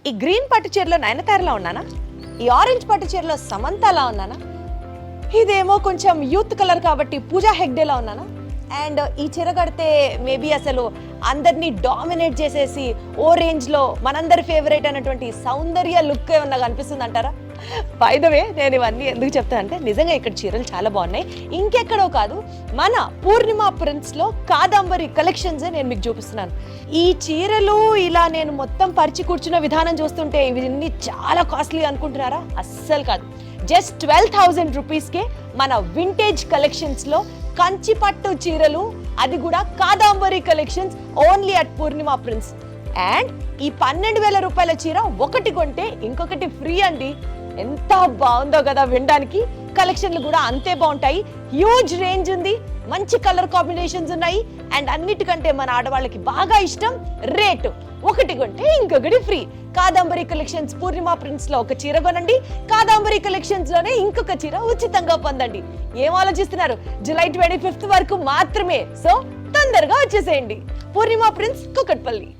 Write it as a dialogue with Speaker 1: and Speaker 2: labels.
Speaker 1: ఈ గ్రీన్ పట్టు చీరలో నయనతారలా ఉన్నానా, ఈ ఆరెంజ్ పట్టు చీరలో సమంతలా ఉన్నానా, ఇదేమో కొంచెం యూత్ కలర్ కాబట్టి పూజా హెగ్డేలా ఉన్నానా, అండ్ ఈ చీర కడితే మేబీ అసలు అందరినీ డామినేట్ చేసేసి ఓ రేంజ్లో మనందరి ఫేవరెట్ అయినటువంటి సౌందర్య లుక్ ఏమన్నా కనిపిస్తుంది అంటారా? బై ద వే నేను ఇవన్నీ ఎందుకు చెప్తానంటే నిజంగా ఇక్కడ చీరలు చాలా బాగున్నాయి. ఇంకెక్కడో కాదు, మన పూర్ణిమ ప్రింట్స్లో కాదంబరి కలెక్షన్స్ నేను మీకు చూపిస్తున్నాను. ఈ చీరలు ఇలా నేను మొత్తం పరిచి కూర్చున్న విధానం చూస్తుంటే ఇవన్నీ చాలా కాస్ట్లీ అనుకుంటున్నారా? అస్సలు కాదు. జస్ట్ 12,000 రూపీస్కే మన వింటేజ్ కలెక్షన్స్లో కంచి పట్టు చీరలు, అది కూడా Kadambari collections only at Purnima prints. And ఈ 12,000 రూపాయల చీర ఒకటి కొంటే ఇంకొకటి ఫ్రీ అండి. ఎంత బాగుందో కదా వినడానికి. కలెక్షన్లు కూడా అంతే బాగుంటాయి. హ్యూజ్ రేంజ్ ఉంది, మంచి కలర్ కాంబినేషన్స్ ఉన్నాయి, అండ్ అన్నిటికంటే మన ఆడవాళ్ళకి బాగా ఇష్టం రేటు. ఒకటి కొంటే ఇంకొకటి ఫ్రీ. కాదంబరి కలెక్షన్స్ పూర్ణిమ ప్రింట్స్ లో ఒక చీర కొనండి, కాదంబరి కలెక్షన్స్ లోనే ఇంకొక చీర ఉచితంగా పొందండి. ఏం ఆలోచిస్తున్నారు? జూలై 25 వరకు మాత్రమే. సో తొందరగా వచ్చేసేయండి. పూర్ణిమ ప్రింట్స్, కుకట్పల్లి.